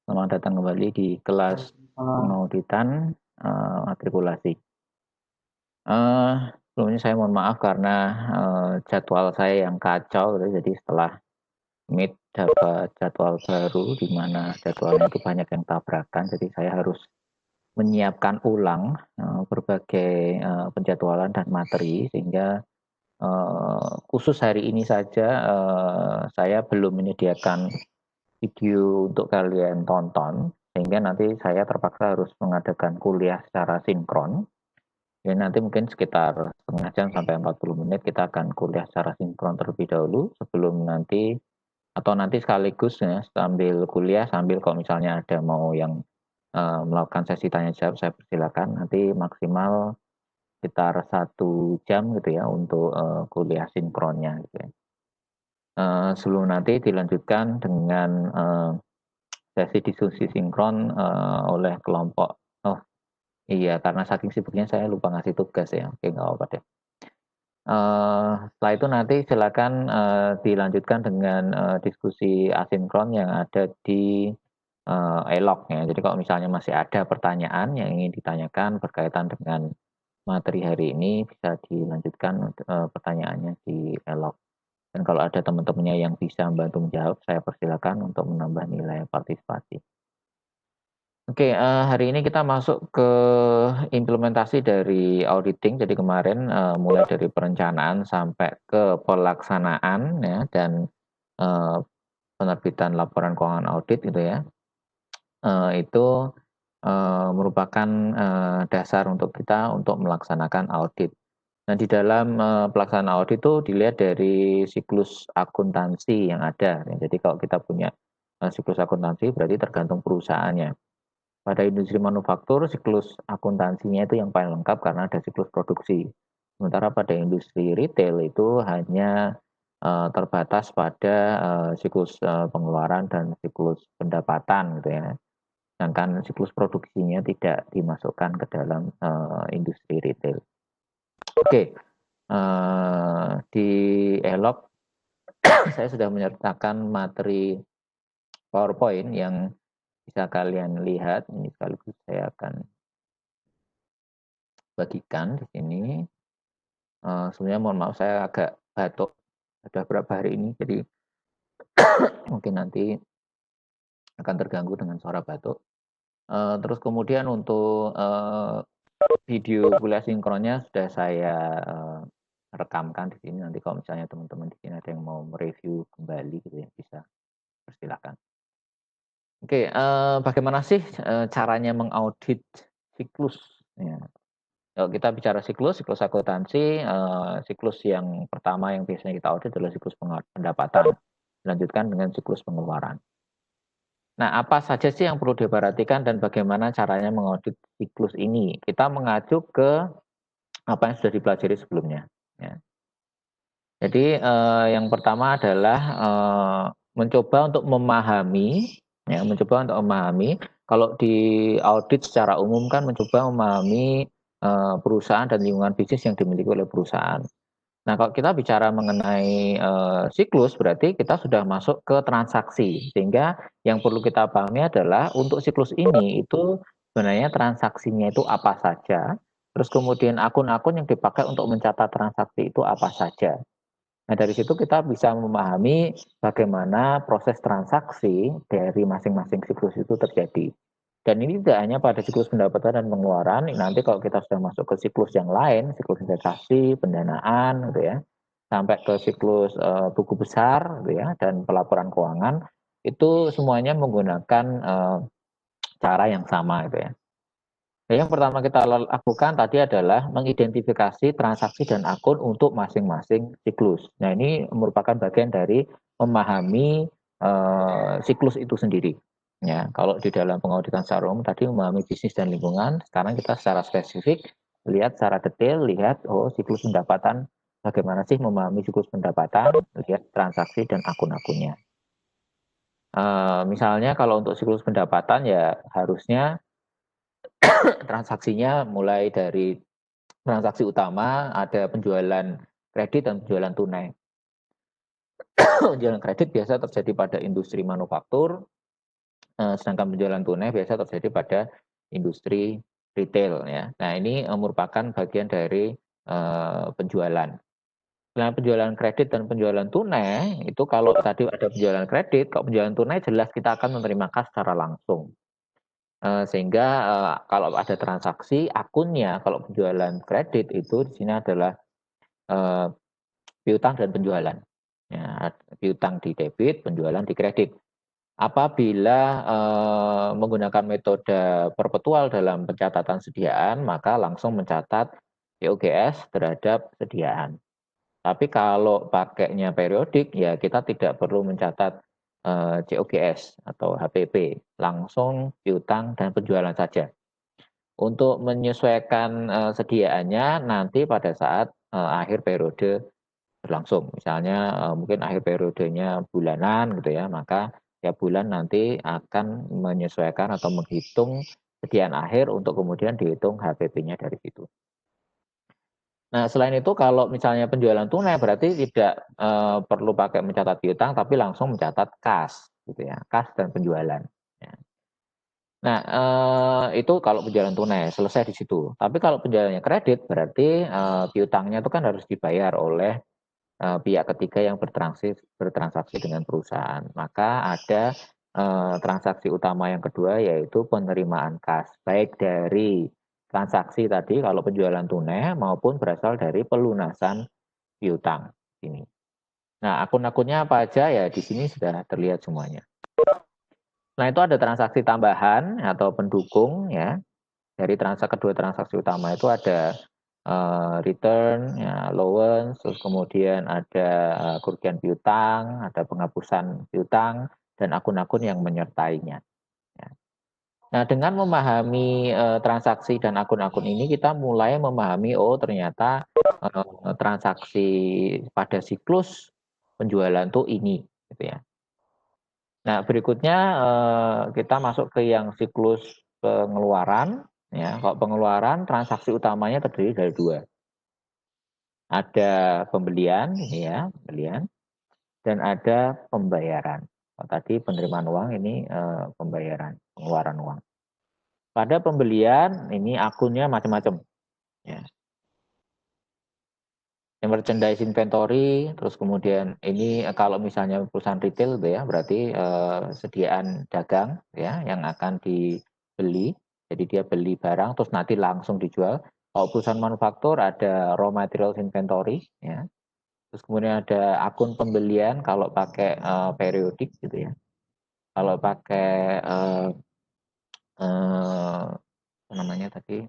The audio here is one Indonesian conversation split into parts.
Selamat datang kembali di kelas pengauditan matrikulasi. Sebelumnya saya mohon maaf karena jadwal saya yang kacau, gitu. Jadi setelah meet dapat jadwal baru di mana jadwalnya itu banyak yang tabrakan, jadi saya harus menyiapkan ulang berbagai penjadwalan dan materi sehingga khusus hari ini saja saya belum menyediakan video untuk kalian tonton, sehingga nanti saya terpaksa harus mengadakan kuliah secara sinkron. Ya nanti mungkin sekitar setengah jam sampai 40 menit kita akan kuliah secara sinkron terlebih dahulu sebelum nanti atau nanti sekaligus ya sambil kuliah sambil kalau misalnya ada mau yang melakukan sesi tanya jawab saya persilakan nanti maksimal sekitar 1 jam gitu ya untuk kuliah sinkronnya gitu ya. Sebelum nanti dilanjutkan dengan sesi diskusi sinkron oleh kelompok. Oh iya, karena saking sibuknya saya lupa ngasih tugas ya. Oke, nggak apa-apa deh. Setelah itu nanti silakan dilanjutkan dengan diskusi asinkron yang ada di Elok ya. Jadi kalau misalnya masih ada pertanyaan yang ingin ditanyakan berkaitan dengan materi hari ini bisa dilanjutkan pertanyaannya di Elok. Dan kalau ada teman-temannya yang bisa membantu menjawab, saya persilakan untuk menambah nilai partisipasi. Oke, hari ini kita masuk ke implementasi dari auditing. Jadi kemarin, mulai dari perencanaan sampai ke pelaksanaan ya dan, eee, penerbitan laporan keuangan audit gitu ya. Itu, merupakan, dasar untuk kita untuk melaksanakan audit. Nah di dalam, pelaksanaan audit itu dilihat dari siklus akuntansi yang ada ya. Jadi kalau kita punya, siklus akuntansi berarti tergantung perusahaannya. Pada industri manufaktur, siklus akuntansinya itu yang paling lengkap karena ada siklus produksi. Sementara pada industri retail itu hanya terbatas pada siklus pengeluaran dan siklus pendapatan gitu ya. Sedangkan siklus produksinya tidak dimasukkan ke dalam industri retail. Oke, di Elok saya sudah menyertakan materi PowerPoint yang bisa kalian lihat. Ini sekaligus saya akan bagikan di sini. Sebenarnya mohon maaf saya agak batuk, sudah beberapa hari ini, jadi mungkin nanti akan terganggu dengan suara batuk. Terus kemudian untuk, video kuliah sinkronnya sudah saya, rekamkan di sini, nanti kalau misalnya teman-teman di sini ada yang mau mereview kembali gitu ya, bisa persilakan. Oke, bagaimana sih, caranya mengaudit siklus? Ya. Kalau kita bicara siklus, siklus akuntansi, siklus yang pertama yang biasanya kita audit adalah siklus pendapatan, dilanjutkan dengan siklus pengeluaran. Nah, apa saja sih yang perlu diperhatikan dan bagaimana caranya mengaudit siklus ini? Kita mengacu ke apa yang sudah dipelajari sebelumnya, ya. Jadi, yang pertama adalah, mencoba untuk memahami, ya, mencoba untuk memahami, kalau di audit secara umum kan mencoba memahami, perusahaan dan lingkungan bisnis yang dimiliki oleh perusahaan. Nah, kalau kita bicara mengenai, siklus berarti kita sudah masuk ke transaksi, sehingga yang perlu kita pahami adalah untuk siklus ini itu sebenarnya transaksinya itu apa saja, terus kemudian akun-akun yang dipakai untuk mencatat transaksi itu apa saja. Nah, dari situ kita bisa memahami bagaimana proses transaksi dari masing-masing siklus itu terjadi. Dan ini tidak hanya pada siklus pendapatan dan pengeluaran, nanti kalau kita sudah masuk ke siklus yang lain, siklus investasi, pendanaan gitu ya, sampai ke siklus buku besar gitu ya, dan pelaporan keuangan, itu semuanya menggunakan cara yang sama gitu ya. Nah, yang pertama kita lakukan tadi adalah mengidentifikasi transaksi dan akun untuk masing-masing siklus. Nah, ini merupakan bagian dari memahami siklus itu sendiri. Ya, kalau di dalam pengauditan secara umum tadi memahami bisnis dan lingkungan, sekarang kita secara spesifik lihat secara detail, lihat oh siklus pendapatan bagaimana sih memahami siklus pendapatan, lihat transaksi dan akun-akunnya. Misalnya kalau untuk siklus pendapatan ya harusnya transaksinya mulai dari transaksi utama, ada penjualan kredit dan penjualan tunai. Penjualan kredit biasa terjadi pada industri manufaktur, sedangkan penjualan tunai biasa terjadi pada industri retail ya. Nah ini merupakan bagian dari penjualan. Nah penjualan kredit dan penjualan tunai itu kalau tadi ada penjualan kredit, kalau penjualan tunai jelas kita akan menerima kas secara langsung. Sehingga kalau ada transaksi akunnya kalau penjualan kredit itu di sini adalah piutang dan penjualan. Ya, piutang di debit, penjualan di kredit. Apabila menggunakan metode perpetual dalam pencatatan sediaan, maka langsung mencatat COGS terhadap sediaan. Tapi kalau pakainya periodik, ya kita tidak perlu mencatat COGS atau HPP, langsung piutang dan penjualan saja. Untuk menyesuaikan sediaannya nanti pada saat akhir periode berlangsung. Misalnya mungkin akhir periodenya bulanan gitu ya, maka tiap bulan nanti akan menyesuaikan atau menghitung sediaan akhir untuk kemudian dihitung HPP-nya dari situ. Nah, selain itu kalau misalnya penjualan tunai berarti tidak perlu pakai mencatat piutang tapi langsung mencatat kas gitu ya, kas dan penjualan. Ya. Nah, itu kalau penjualan tunai selesai di situ. Tapi kalau penjualannya kredit berarti piutangnya itu kan harus dibayar oleh pihak ketiga yang bertransaksi dengan perusahaan. Maka ada transaksi utama yang kedua yaitu penerimaan kas, baik dari transaksi tadi kalau penjualan tunai maupun berasal dari pelunasan piutang ini. Nah, akun-akunnya apa aja ya di sini sudah terlihat semuanya. Nah, itu ada transaksi tambahan atau pendukung ya. Dari kedua transaksi utama itu ada return, ya, allowance, terus kemudian ada kerugian piutang, ada penghapusan piutang, dan akun-akun yang menyertainya. Ya. Nah, dengan memahami transaksi dan akun-akun ini, kita mulai memahami, oh ternyata transaksi pada siklus penjualan tuh ini, gitu ya. Nah, berikutnya kita masuk ke yang siklus pengeluaran. Ya, kalau pengeluaran transaksi utamanya terdiri dari dua. Ada pembelian, ini ya, pembelian, dan ada pembayaran. Kalau tadi penerimaan uang, ini pembayaran, pengeluaran uang. Pada pembelian, ini akunnya macam-macam. Ya. Merchandise inventory, terus kemudian ini kalau misalnya perusahaan retail ya, berarti sediaan dagang ya yang akan dibeli. Jadi dia beli barang terus nanti langsung dijual. Kalau perusahaan manufaktur ada raw materials inventory ya. Terus kemudian ada akun pembelian kalau pakai periodik gitu ya. Kalau pakai apa namanya tadi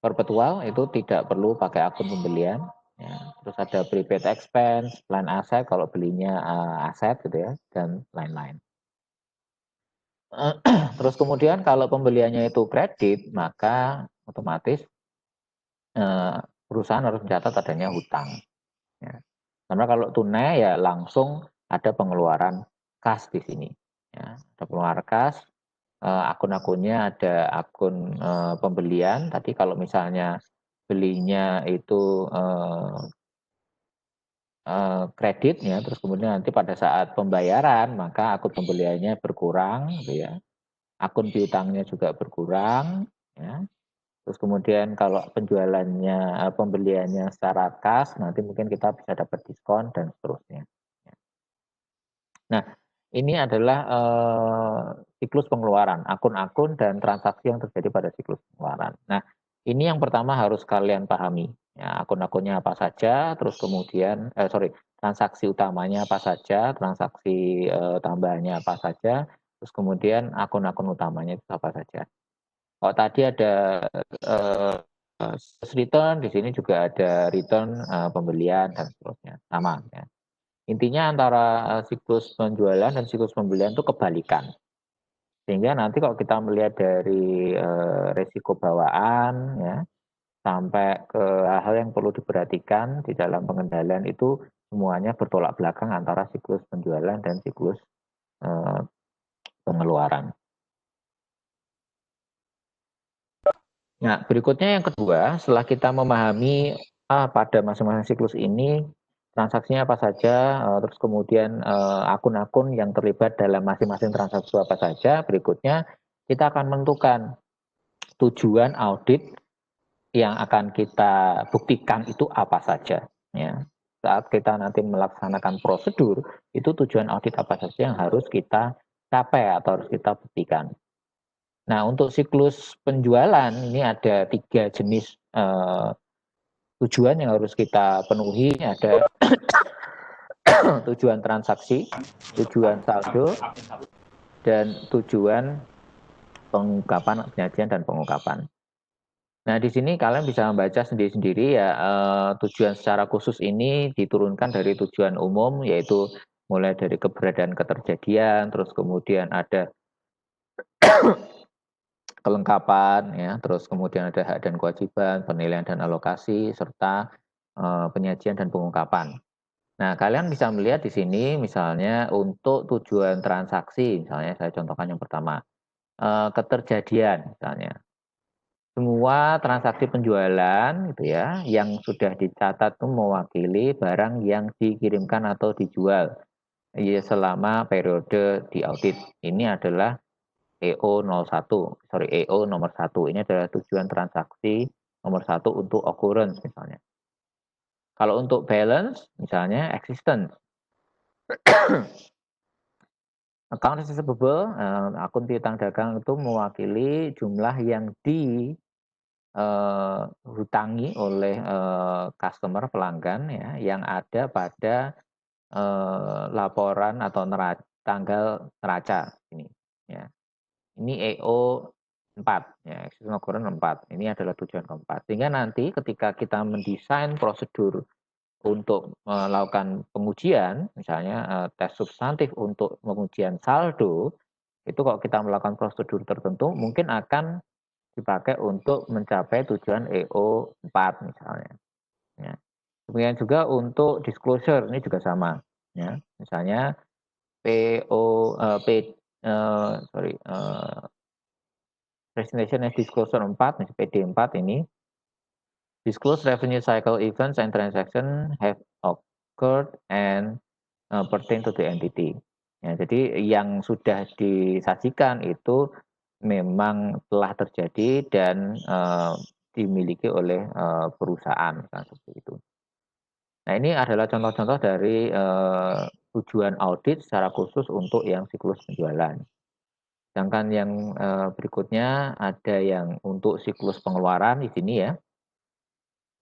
perpetual itu tidak perlu pakai akun pembelian. Ya. Terus ada prepaid expense, plan aset kalau belinya aset gitu ya, dan lain-lain. Terus kemudian kalau pembeliannya itu kredit, maka otomatis perusahaan harus mencatat adanya hutang. Ya. Karena kalau tunai ya langsung ada pengeluaran kas di sini. Ya. Ada pengeluaran kas, akun-akunnya ada akun pembelian. Tadi kalau misalnya belinya itu kredit ya, terus kemudian nanti pada saat pembayaran maka akun pembeliannya berkurang, gitu ya. Akun piutangnya juga berkurang, ya. Terus kemudian kalau penjualannya, pembeliannya secara kas, nanti mungkin kita bisa dapat diskon dan seterusnya. Nah, ini adalah siklus pengeluaran, akun-akun dan transaksi yang terjadi pada siklus pengeluaran. Nah, ini yang pertama harus kalian pahami. Ya, akun-akunnya apa saja, terus kemudian, transaksi utamanya apa saja, transaksi tambahannya apa saja, terus kemudian akun-akun utamanya itu apa saja. Kalau tadi ada return, di sini juga ada return pembelian dan seterusnya, sama ya. Intinya antara siklus penjualan dan siklus pembelian itu kebalikan. Sehingga nanti kalau kita melihat dari resiko bawaan ya sampai ke hal-hal yang perlu diperhatikan di dalam pengendalian itu semuanya bertolak belakang antara siklus penjualan dan siklus pengeluaran. Nah, berikutnya yang kedua, setelah kita memahami pada masing-masing siklus ini transaksinya apa saja, terus kemudian akun-akun yang terlibat dalam masing-masing transaksi apa saja. Berikutnya kita akan menentukan tujuan audit yang akan kita buktikan itu apa saja. Ya. Saat kita nanti melaksanakan prosedur, itu tujuan audit apa saja yang harus kita capai atau harus kita buktikan. Nah, untuk siklus penjualan ini ada 3 jenis tujuan yang harus kita penuhi. Ada tujuan transaksi, tujuan saldo, dan tujuan pengungkapan, penyajian dan pengungkapan. Nah, di sini kalian bisa membaca sendiri-sendiri ya, tujuan secara khusus ini diturunkan dari tujuan umum, yaitu mulai dari keberadaan keterjadian, terus kemudian ada kelengkapan, ya, terus kemudian ada hak dan kewajiban, penilaian dan alokasi, serta penyajian dan pengungkapan. Nah, kalian bisa melihat di sini misalnya untuk tujuan transaksi, misalnya saya contohkan yang pertama, keterjadian misalnya. Semua transaksi penjualan gitu ya, yang sudah dicatat itu mewakili barang yang dikirimkan atau dijual ya, selama periode diaudit. Ini adalah EO nomor 1. Ini adalah tujuan transaksi nomor 1 untuk occurrence misalnya. Kalau untuk balance misalnya existence. Account receivable, akun piutang dagang itu mewakili jumlah yang dihutangi oleh customer pelanggan ya, yang ada pada laporan atau tanggal neraca ini. Ya. Ini EO 4, ya, existing occurrence 4. Ini adalah tujuan keempat. Sehingga nanti ketika kita mendesain prosedur untuk melakukan pengujian, misalnya tes substantif untuk pengujian saldo, itu kalau kita melakukan prosedur tertentu mungkin akan dipakai untuk mencapai tujuan EO 4 misalnya. Ya. Kemudian juga untuk disclosure ini juga sama. Ya. Misalnya Presentation as Disclosure 4, PD 4 ini, disclose revenue cycle events and transaction have occurred and pertain to the entity. Ya, jadi yang sudah disajikan itu memang telah terjadi dan dimiliki oleh perusahaan, kan seperti itu. Nah, ini adalah contoh-contoh dari tujuan audit secara khusus untuk yang siklus penjualan. Sedangkan yang berikutnya ada yang untuk siklus pengeluaran di sini ya.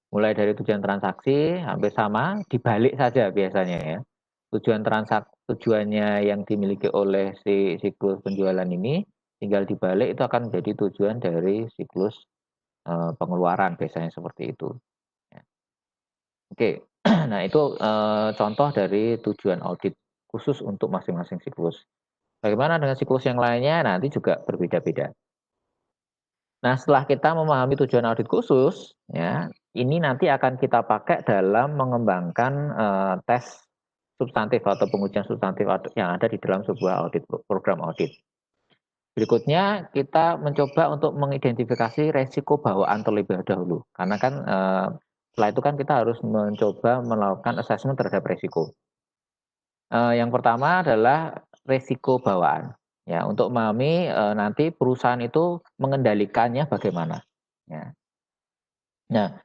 Mulai dari tujuan transaksi hampir sama, dibalik saja biasanya ya. Tujuannya yang dimiliki oleh si siklus penjualan ini tinggal dibalik, itu akan menjadi tujuan dari siklus pengeluaran, biasanya seperti itu. Ya. Oke, nah itu contoh dari tujuan audit khusus untuk masing-masing siklus. Bagaimana dengan siklus yang lainnya? Nanti juga berbeda-beda. Nah, setelah kita memahami tujuan audit khusus, ya, ini nanti akan kita pakai dalam mengembangkan tes substantif atau pengujian substantif yang ada di dalam sebuah audit, program audit. Berikutnya, kita mencoba untuk mengidentifikasi resiko bawaan terlebih dahulu. Karena kan setelah itu kan kita harus mencoba melakukan assessment terhadap resiko. Yang pertama adalah resiko bawaan. Ya, untuk memahami nanti perusahaan itu mengendalikannya bagaimana. Ya. Nah,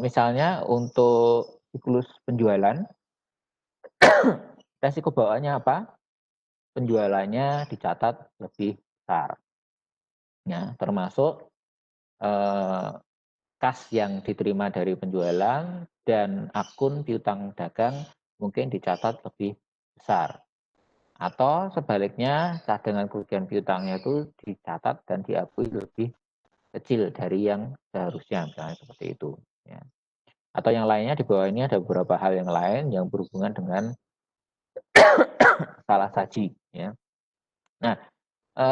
misalnya untuk siklus penjualan, resiko bawaannya apa? Penjualannya dicatat lebih besar. Ya, termasuk kas yang diterima dari penjualan dan akun piutang dagang mungkin dicatat lebih besar. Atau sebaliknya, cadangan kerugian piutangnya itu dicatat dan diakui lebih kecil dari yang seharusnya, misalnya seperti itu. Ya. Atau yang lainnya di bawah ini ada beberapa hal yang lain yang berhubungan dengan salah saji. Ya. Nah,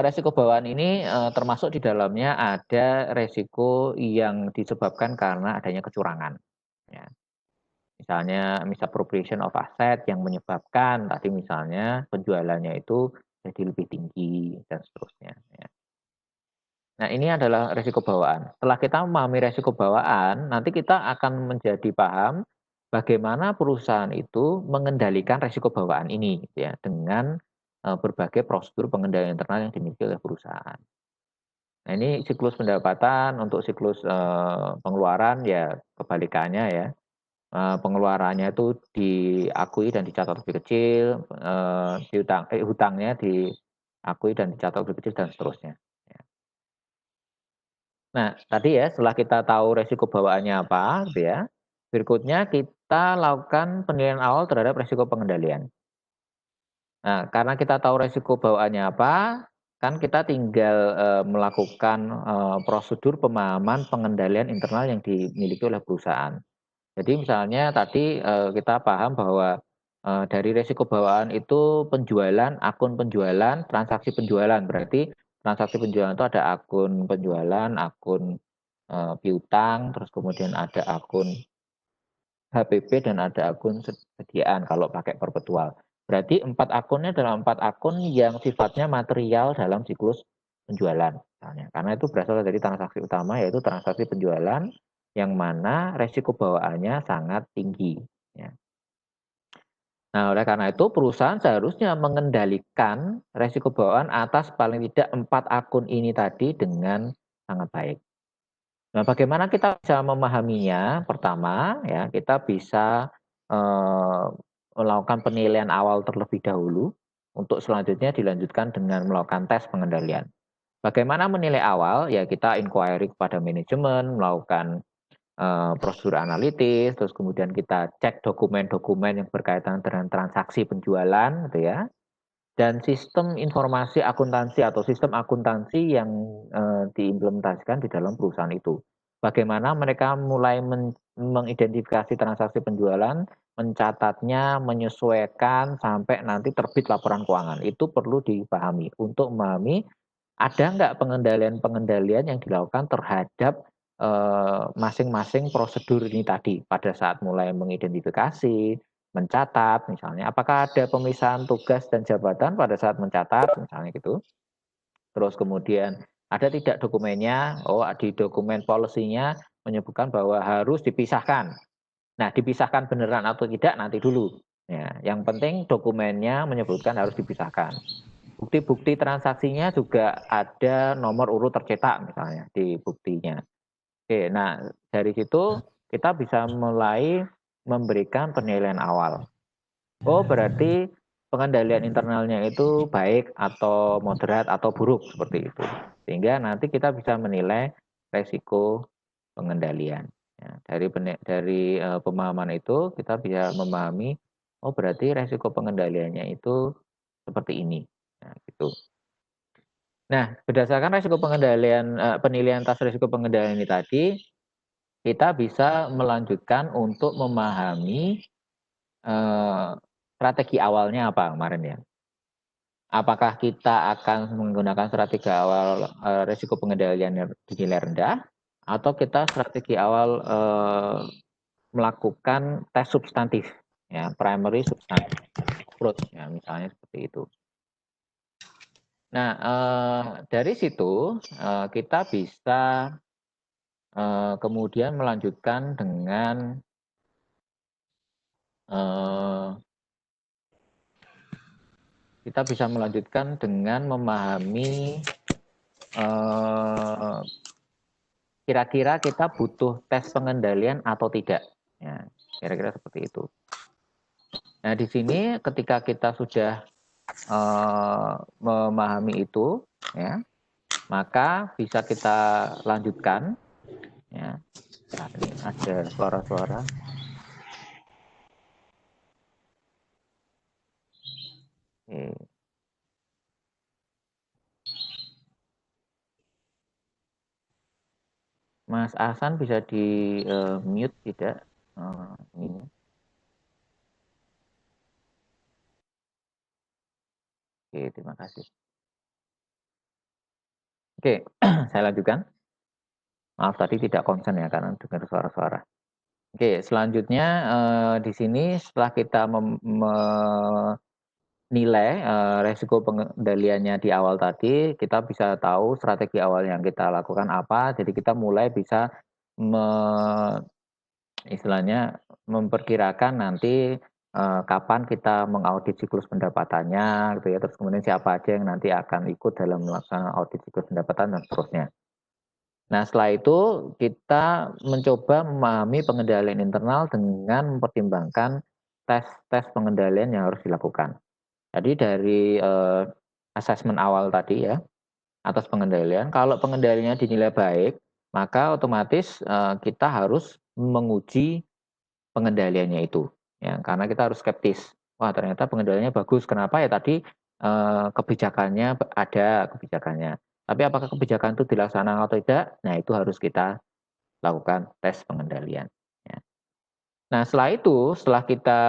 resiko bawaan ini termasuk di dalamnya ada resiko yang disebabkan karena adanya kecurangan. Ya. Misalnya misappropriation of asset yang menyebabkan tadi misalnya penjualannya itu jadi lebih tinggi dan seterusnya. Ya. Nah, ini adalah resiko bawaan. Setelah kita memahami resiko bawaan, nanti kita akan menjadi paham bagaimana perusahaan itu mengendalikan resiko bawaan ini gitu ya, dengan berbagai prosedur pengendalian internal yang dimiliki oleh perusahaan. Nah, ini siklus pendapatan, untuk siklus pengeluaran ya kebalikannya ya. Pengeluarannya itu diakui dan dicatat lebih kecil, hutangnya diakui dan dicatat lebih kecil dan seterusnya, ya. Nah, tadi ya setelah kita tahu resiko bawaannya apa gitu ya, berikutnya kita lakukan penilaian awal terhadap resiko pengendalian. Nah, karena kita tahu resiko bawaannya apa, kan kita tinggal, melakukan, prosedur pemahaman pengendalian internal yang dimiliki oleh perusahaan. Jadi misalnya tadi, kita paham bahwa, dari resiko bawaan itu penjualan, akun penjualan, transaksi penjualan. Berarti transaksi penjualan itu ada akun penjualan, akun, piutang, terus kemudian ada akun HPP dan ada akun sediaan kalau pakai perpetual. Berarti 4 akunnya adalah 4 akun yang sifatnya material dalam siklus penjualan misalnya. Karena itu berasal dari transaksi utama yaitu transaksi penjualan yang mana resiko bawaannya sangat tinggi, ya. Nah, oleh karena itu perusahaan seharusnya mengendalikan resiko bawaan atas paling tidak 4 akun ini tadi dengan sangat baik. Nah, bagaimana kita bisa memahaminya? Pertama, ya, kita bisa, eee, melakukan penilaian awal terlebih dahulu, untuk selanjutnya dilanjutkan dengan melakukan tes pengendalian. Bagaimana menilai awal? Ya, kita inquiry kepada manajemen, melakukan, prosedur analitis, terus kemudian kita cek dokumen-dokumen yang berkaitan dengan transaksi penjualan, gitu ya. Dan sistem informasi akuntansi atau sistem akuntansi yang, diimplementasikan di dalam perusahaan itu. Bagaimana mereka mulai mengidentifikasi transaksi penjualan, mencatatnya, menyesuaikan, sampai nanti terbit laporan keuangan. Itu perlu dipahami untuk memahami ada nggak pengendalian-pengendalian yang dilakukan terhadap, masing-masing prosedur ini tadi, pada saat mulai mengidentifikasi, mencatat misalnya, apakah ada pemisahan tugas dan jabatan pada saat mencatat misalnya gitu. Terus kemudian ada tidak dokumennya, oh di dokumen policy-nya menyebutkan bahwa harus dipisahkan. Nah, dipisahkan beneran atau tidak nanti dulu. Ya, yang penting dokumennya menyebutkan harus dipisahkan. Bukti-bukti transaksinya juga ada nomor urut tercetak misalnya di buktinya. Oke, nah dari situ kita bisa mulai memberikan penilaian awal. Oh, berarti pengendalian internalnya itu baik atau moderat atau buruk seperti itu. Sehingga nanti kita bisa menilai resiko pengendalian. Ya, dari pemahaman itu kita bisa memahami, oh berarti resiko pengendaliannya itu seperti ini. Nah, gitu. Nah, berdasarkan resiko pengendalian, penilaian tas resiko pengendalian ini tadi, kita bisa melanjutkan untuk memahami, eee, strategi awalnya apa kemarin ya. Apakah kita akan menggunakan strategi awal, resiko pengendalian yang dinilai rendah, atau kita strategi awal, melakukan tes substantif, ya, primary substantive approach ya, misalnya seperti itu. Nah, dari situ, kita bisa, kemudian melanjutkan dengan, eee, kita bisa melanjutkan dengan memahami, eee, kira-kira kita butuh tes pengendalian atau tidak, ya, kira-kira seperti itu. Nah, di sini ketika kita sudah, memahami itu, ya, maka bisa kita lanjutkan, ya. Nah, ini ada suara-suara. Oke. Mas Ahsan bisa di, mute tidak, ininya? Oke, terima kasih. Oke, saya lanjutkan. Maaf tadi tidak konsen ya karena dengar suara-suara. Oke, selanjutnya, di sini setelah kita menilai, resiko pengendaliannya di awal tadi, kita bisa tahu strategi awal yang kita lakukan apa, jadi kita mulai bisa me istilahnya memperkirakan nanti, kapan kita mengaudit siklus pendapatannya gitu ya, terus kemudian siapa aja yang nanti akan ikut dalam melaksanakan audit siklus pendapatan dan seterusnya. Nah, setelah itu kita mencoba memahami pengendalian internal dengan mempertimbangkan tes-tes pengendalian yang harus dilakukan. Jadi dari, asesmen awal tadi ya, atas pengendalian, kalau pengendaliannya dinilai baik, maka otomatis, kita harus menguji pengendaliannya itu, ya. Karena kita harus skeptis, "Wah, ternyata pengendaliannya bagus." Kenapa? Ya tadi, kebijakannya ada kebijakannya. Tapi apakah kebijakan itu dilaksanakan atau tidak? Nah, itu harus kita lakukan tes pengendalian, ya. Nah, setelah itu, setelah kita,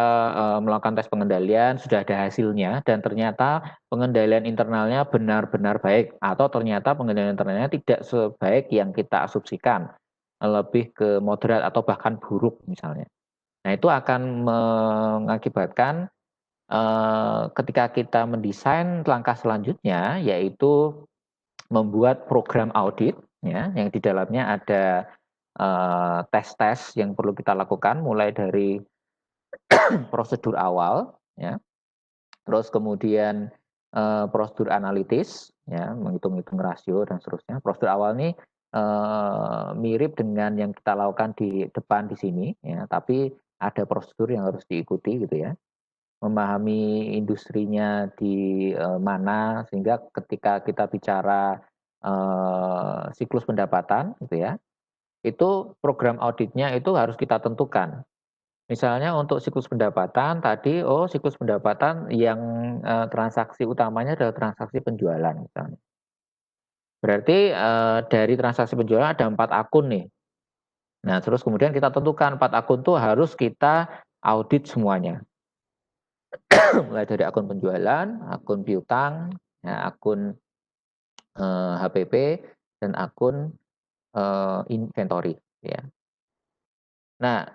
melakukan tes pengendalian, sudah ada hasilnya dan ternyata pengendalian internalnya benar-benar baik atau ternyata pengendalian internalnya tidak sebaik yang kita asumsikan, lebih ke moderat atau bahkan buruk misalnya. Nah, itu akan mengakibatkan, ketika kita mendesain langkah selanjutnya, yaitu membuat program audit ya, yang di dalamnya ada, tes-tes yang perlu kita lakukan mulai dari prosedur awal ya, terus kemudian, prosedur analitis ya, menghitung-hitung rasio dan seterusnya. Prosedur awal ini, mirip dengan yang kita lakukan di depan di sini ya, tapi ada prosedur yang harus diikuti gitu ya. Memahami industrinya di, mana sehingga ketika kita bicara, siklus pendapatan gitu ya, itu program auditnya itu harus kita tentukan. Misalnya untuk siklus pendapatan tadi, oh siklus pendapatan yang, transaksi utamanya adalah transaksi penjualan misalnya. Berarti, dari transaksi penjualan ada 4 akun nih. Nah terus kemudian kita tentukan 4 akun tuh harus kita audit semuanya. Mulai dari akun penjualan, akun piutang, ya akun, HPP, dan akun, inventory ya. Nah,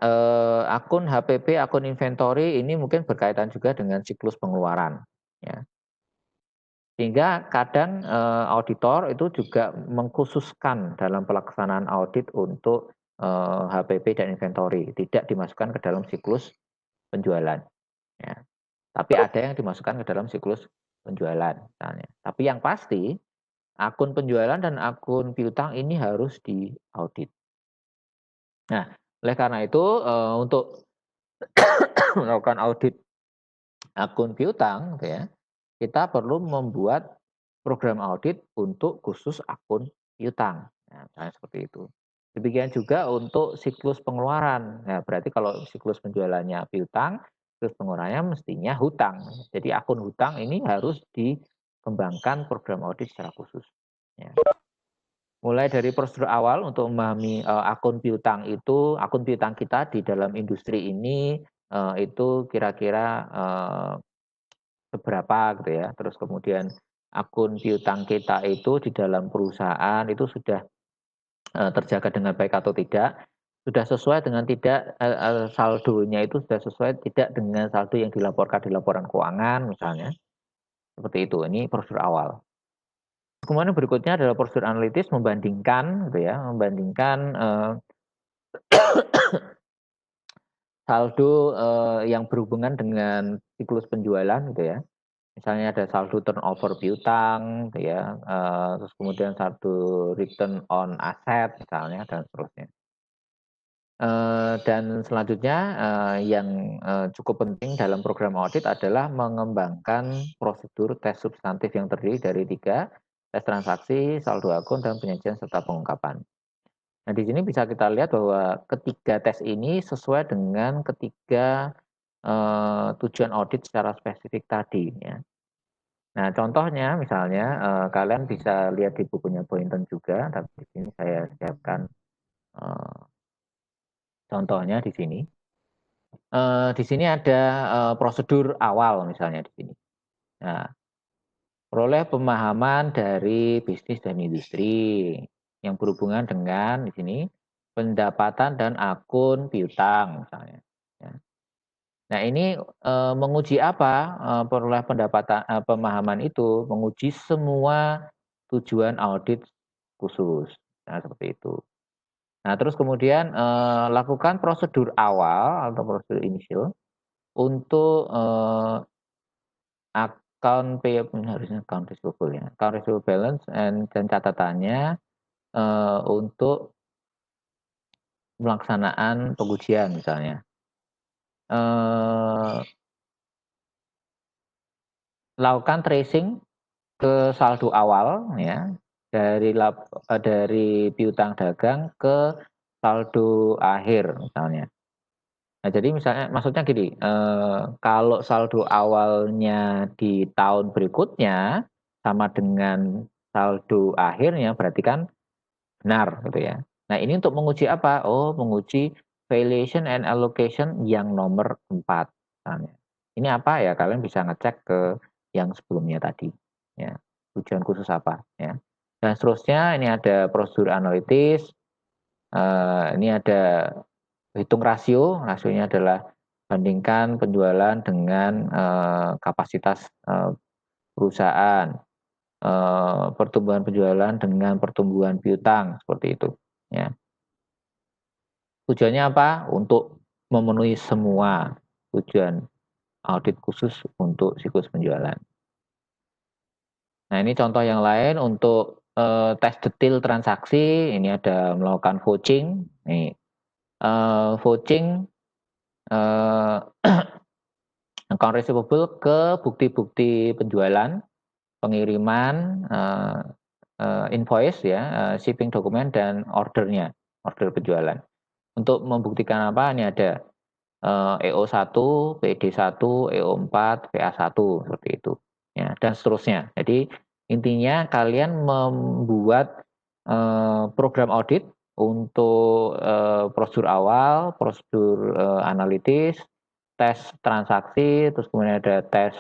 akun HPP, akun inventory ini mungkin berkaitan juga dengan siklus pengeluaran, ya. Sehingga kadang, auditor itu juga mengkhususkan dalam pelaksanaan audit untuk, HPP dan inventory, tidak dimasukkan ke dalam siklus penjualan, ya. Tapi ada yang dimasukkan ke dalam siklus penjualan misalnya. Tapi yang pasti, akun penjualan dan akun piutang ini harus diaudit. Nah, oleh karena itu, untuk melakukan audit akun piutang gitu ya, kita perlu membuat program audit untuk khusus akun piutang. Nah, misalnya seperti itu. Demikian juga untuk siklus pengeluaran. Nah, berarti kalau siklus penjualannya piutang, siklus pengeluarannya mestinya hutang. Jadi akun hutang ini harus dikembangkan program audit secara khusus. Ya. Mulai dari prosedur awal untuk memahami, akun piutang kita di dalam industri ini, itu kira-kira, seberapa gitu ya. Terus kemudian akun piutang kita itu di dalam perusahaan itu sudah, terjaga dengan baik atau tidak, sudah sesuai dengan tidak, saldonya itu sudah sesuai tidak dengan saldo yang dilaporkan di laporan keuangan misalnya, seperti itu. Ini prosedur awal. Kemudian berikutnya adalah prosedur analitis membandingkan gitu ya, membandingkan, saldo, yang berhubungan dengan siklus penjualan gitu ya. Misalnya ada saldo turnover piutang gitu ya, terus kemudian saldo return on asset misalnya dan seterusnya. Dan selanjutnya, yang, cukup penting dalam program audit adalah mengembangkan prosedur tes substantif yang terdiri dari 3, tes transaksi, saldo akun, dan penyajian serta pengungkapan. Nah, di sini bisa kita lihat bahwa ketiga tes ini sesuai dengan ketiga, tujuan audit secara spesifik tadi ya. Nah, contohnya misalnya, kalian bisa lihat di bukunya Boynton juga, tapi di sini saya siapkan, eee, contohnya di sini. Di sini ada, prosedur awal misalnya di sini. Nah, peroleh pemahaman dari bisnis dan industri yang berhubungan dengan di sini pendapatan dan akun piutang misalnya, ya. Nah ini, menguji apa, peroleh pemahaman itu, menguji semua tujuan audit khusus. Nah seperti itu. Nah, terus kemudian lakukan prosedur awal atau prosedur initial untuk account payable, harusnya account receivable ya, account receivable balance dan catatannya untuk pelaksanaan pengujian misalnya. Lakukan tracing ke saldo awal ya, dari piutang dagang ke saldo akhir misalnya. Nah, jadi misalnya maksudnya gini, kalau saldo awalnya di tahun berikutnya sama dengan saldo akhirnya berarti kan benar gitu ya. Nah, ini untuk menguji apa? Oh, menguji valuation and allocation yang nomor 4 misalnya. Ini apa ya? Kalian bisa ngecek ke yang sebelumnya tadi ya. Tujuan khusus apa ya. Dan seterusnya ini ada prosedur analitis, ini ada hitung rasio, rasionya adalah bandingkan penjualan dengan kapasitas perusahaan, pertumbuhan penjualan dengan pertumbuhan piutang seperti itu ya. Tujuannya apa? Untuk memenuhi semua tujuan audit khusus untuk siklus penjualan. Nah, ini contoh yang lain untuk tes detail transaksi, ini ada melakukan vouching, nih vouching account receivable ke bukti-bukti penjualan, pengiriman, invoice ya, shipping dokumen dan ordernya, order penjualan. Untuk membuktikan apa? Ini ada EO1, PD1, EO4, PA1 seperti itu. Ya, dan seterusnya. Jadi intinya kalian membuat program audit untuk prosedur awal, prosedur analitis, tes transaksi, terus kemudian ada tes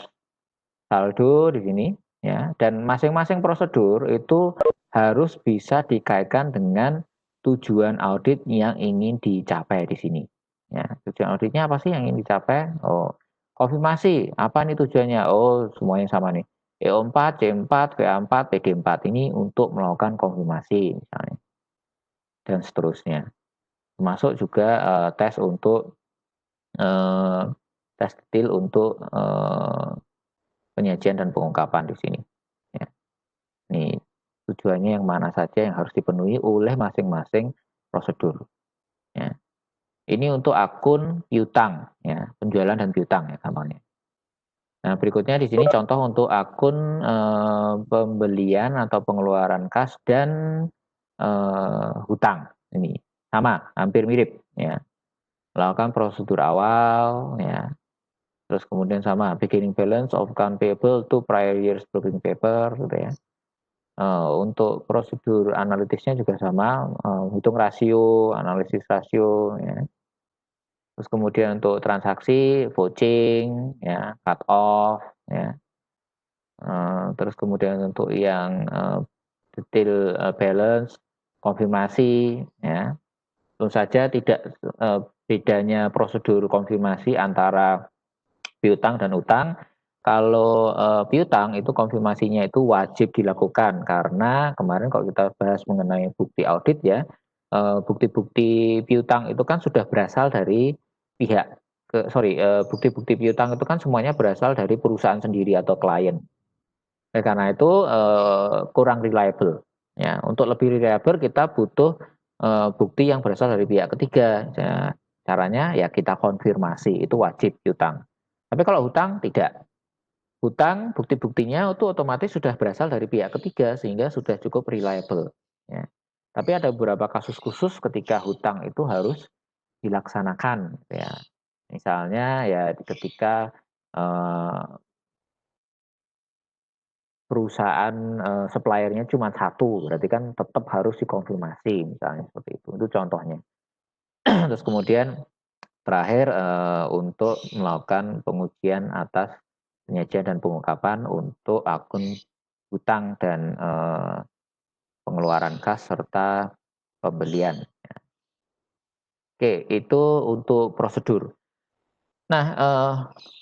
saldo di sini ya. Dan masing-masing prosedur itu harus bisa dikaitkan dengan tujuan audit yang ingin dicapai di sini. Ya, tujuan auditnya apa sih yang ingin dicapai? Oh, konfirmasi. Apa nih tujuannya? Oh, semuanya sama nih. EO4, C4, VA4, PD4 ini untuk melakukan konfirmasi misalnya dan seterusnya. Termasuk juga tes untuk tes detail untuk penyajian dan pengungkapan di sini. Ya. Ini tujuannya yang mana saja yang harus dipenuhi oleh masing-masing prosedur. Ya. Ini untuk akun piutang, ya, penjualan dan piutang ya gampangnya. Nah, berikutnya di sini contoh untuk akun pembelian atau pengeluaran kas dan hutang. Ini sama, hampir mirip ya. Lakukan prosedur awal ya. Terus kemudian sama beginning balance of account payable to prior years booking paper gitu ya. Untuk prosedur analitisnya juga sama, hitung rasio, analisis rasio ya. Terus kemudian untuk transaksi, vouching ya, cut off ya. Terus kemudian untuk yang detail balance, konfirmasi ya. Tentu saja tidak bedanya prosedur konfirmasi antara piutang dan utang. Kalau piutang itu konfirmasinya itu wajib dilakukan karena kemarin kalau kita bahas mengenai bukti audit ya, bukti-bukti piutang itu kan sudah berasal dari pihak bukti-bukti piutang itu kan semuanya berasal dari perusahaan sendiri atau klien. Karena itu kurang reliable. Ya, untuk lebih reliable kita butuh bukti yang berasal dari pihak ketiga. Ya, caranya ya kita konfirmasi, itu wajib piutang. Tapi kalau hutang tidak. Hutang bukti-buktinya itu otomatis sudah berasal dari pihak ketiga sehingga sudah cukup reliable. Ya. Tapi ada beberapa kasus khusus ketika hutang itu harus dilaksanakan. Ya. Misalnya ya ketika perusahaan suppliernya cuma satu, berarti kan tetap harus dikonfirmasi misalnya seperti itu contohnya. Terus kemudian terakhir untuk melakukan pengujian atas penyajian dan pengungkapan untuk akun hutang dan pengeluaran kas serta pembelian. Oke, itu untuk prosedur. Nah,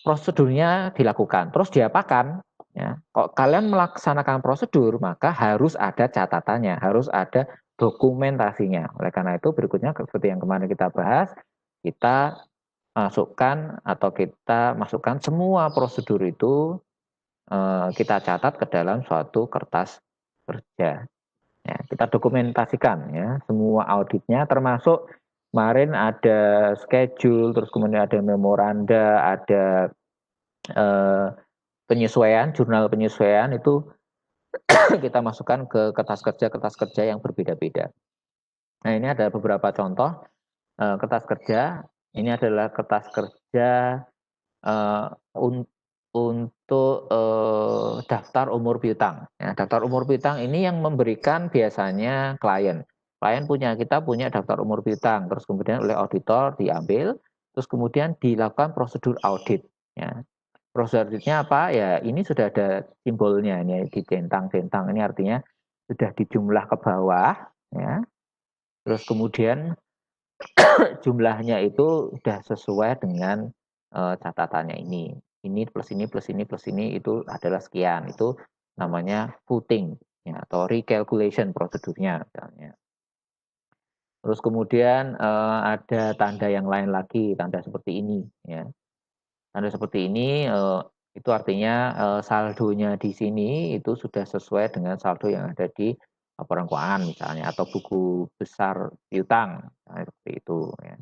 prosedurnya dilakukan, terus diapakan? Ya, kalau kalian melaksanakan prosedur, maka harus ada catatannya, harus ada dokumentasinya. Oleh karena itu berikutnya seperti yang kemarin kita bahas, kita masukkan semua prosedur itu, kita catat ke dalam suatu kertas kerja. Ya, kita dokumentasikan ya semua auditnya, termasuk kemarin ada schedule, terus kemudian ada memoranda, ada penyesuaian, jurnal penyesuaian itu kita masukkan ke kertas kerja yang berbeda-beda. Nah, ini ada beberapa contoh kertas kerja. Ini adalah kertas kerja untuk daftar umur piutang. Ya, daftar umur piutang ini yang memberikan biasanya klien. Klien kita punya daftar umur piutang, terus kemudian oleh auditor diambil, terus kemudian dilakukan prosedur audit. Ya. Prosedur auditnya apa? Ya ini sudah ada simbolnya, ini dicentang-centang. Ini artinya sudah dijumlah ke bawah, ya. Terus kemudian jumlahnya itu sudah sesuai dengan catatannya ini. Ini plus ini plus ini plus ini itu adalah sekian. Itu namanya footing ya, atau recalculation prosedurnya misalnya. Terus kemudian ada tanda yang lain lagi, tanda seperti ini ya. Tanda seperti ini itu artinya saldonya di sini itu sudah sesuai dengan saldo yang ada di laporan keuangan misalnya, atau buku besar piutang seperti itu ya.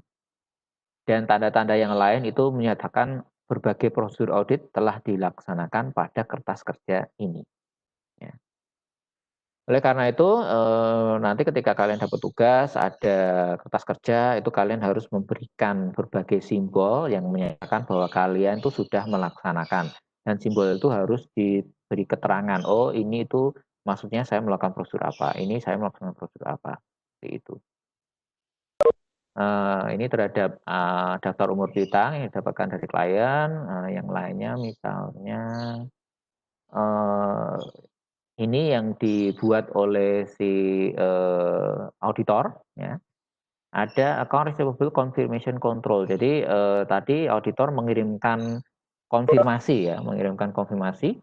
Dan tanda-tanda yang lain itu menyatakan berbagai prosedur audit telah dilaksanakan pada kertas kerja ini. Ya. Oleh karena itu, nanti ketika kalian dapat tugas, ada kertas kerja, itu kalian harus memberikan berbagai simbol yang menyatakan bahwa kalian itu sudah melaksanakan. Dan simbol itu harus diberi keterangan, oh ini itu maksudnya saya melakukan prosedur apa, ini saya melakukan prosedur apa, seperti itu. Ini terhadap daftar umur piutang yang didapatkan dari klien, yang lainnya misalnya ini yang dibuat oleh si auditor, ya. Ada account receivable confirmation control. Jadi tadi auditor mengirimkan konfirmasi ya, mengirimkan konfirmasi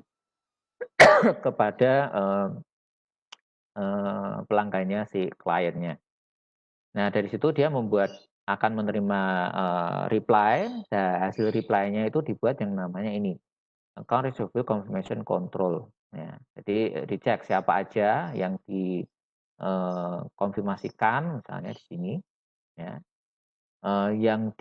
kepada pelanggannya si kliennya. Nah dari situ dia akan menerima reply. Nah, hasil reply-nya itu dibuat yang namanya ini, account receivable confirmation control. Ya, jadi dicek siapa aja yang dikonfirmasikan, misalnya di sini, ya. Yang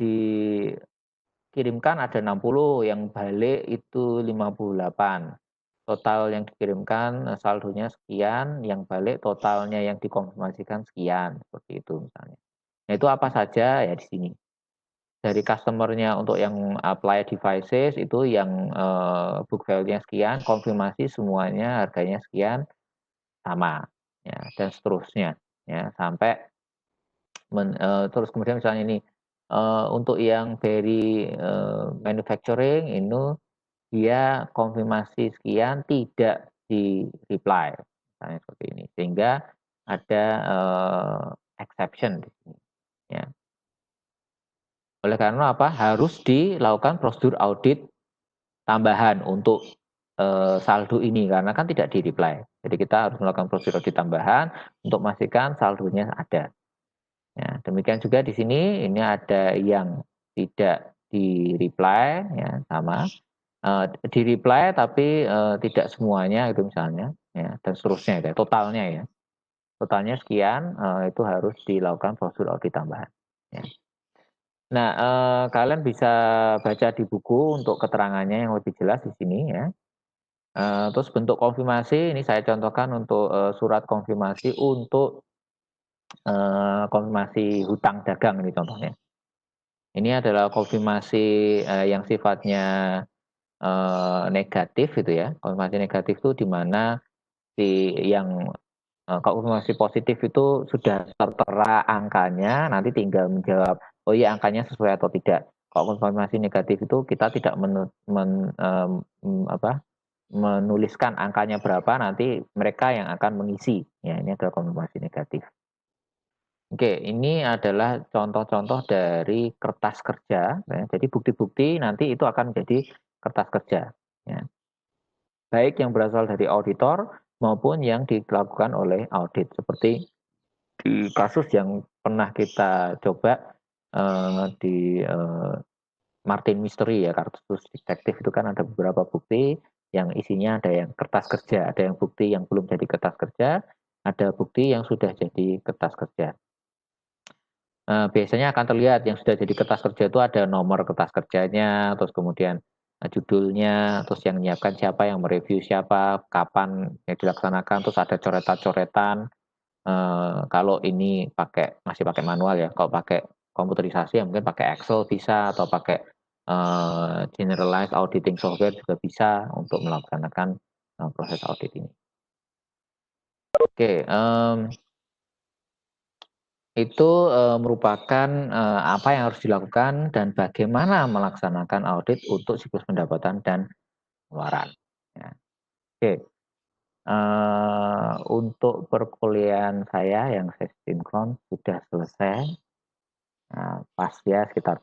dikirimkan ada 60, yang balik itu 58. Total yang dikirimkan saldonya sekian, yang balik totalnya yang dikonfirmasikan sekian, seperti itu misalnya. Nah itu apa saja ya di sini. Dari customer-nya untuk yang apply devices itu yang book value-nya sekian, konfirmasi semuanya harganya sekian, sama ya, dan seterusnya ya, sampai terus kemudian misalnya ini untuk yang dari manufacturing itu dia konfirmasi sekian tidak di-reply, misalnya seperti ini. Sehingga ada exception di sini ya. Oleh karena apa? Harus dilakukan prosedur audit tambahan untuk saldo ini karena kan tidak di-reply. Jadi kita harus melakukan prosedur audit tambahan untuk memastikan saldonya ada. Ya, demikian juga di sini ini ada yang tidak di-reply ya, sama. Di-reply tapi tidak semuanya itu misalnya ya, dan seterusnya ya, totalnya ya. Totalnya sekian, itu harus dilakukan prosedur audit tambahan ya. Nah, kalian bisa baca di buku untuk keterangannya yang lebih jelas di sini ya. Terus bentuk konfirmasi ini saya contohkan untuk surat konfirmasi untuk konfirmasi hutang dagang ini contohnya. Ini adalah konfirmasi yang sifatnya negatif gitu ya. Konfirmasi negatif itu di mana yang konfirmasi positif itu sudah tertera angkanya, nanti tinggal menjawab, oh iya angkanya sesuai atau tidak. Kalau konfirmasi negatif itu kita tidak menuliskan angkanya berapa, nanti mereka yang akan mengisi. Ya, ini adalah konfirmasi negatif. Oke, ini adalah contoh-contoh dari kertas kerja. Ya. Jadi bukti-bukti nanti itu akan menjadi kertas kerja. Ya. Baik yang berasal dari auditor maupun yang dilakukan oleh audit. Seperti di kasus yang pernah kita coba, di, Martin Mystery ya, kasus detektif itu kan ada beberapa bukti yang isinya ada yang kertas kerja, ada yang bukti yang belum jadi kertas kerja, ada bukti yang sudah jadi kertas kerja. Biasanya akan terlihat yang sudah jadi kertas kerja itu ada nomor kertas kerjanya, terus kemudian, judulnya, terus yang menyiapkan siapa, yang mereview siapa, kapan yang dilaksanakan, terus ada coretan-coretan. Kalau ini masih pakai manual ya, kalau pakai komputerisasi ya mungkin pakai Excel bisa atau pakai, generalized auditing software juga bisa untuk melaksanakan, proses audit ini. Oke, itu, merupakan, apa yang harus dilakukan dan bagaimana melaksanakan audit untuk siklus pendapatan dan pengeluaran, ya. Oke, untuk perkuliahan saya yang saya sinkron sudah selesai, pas ya sekitar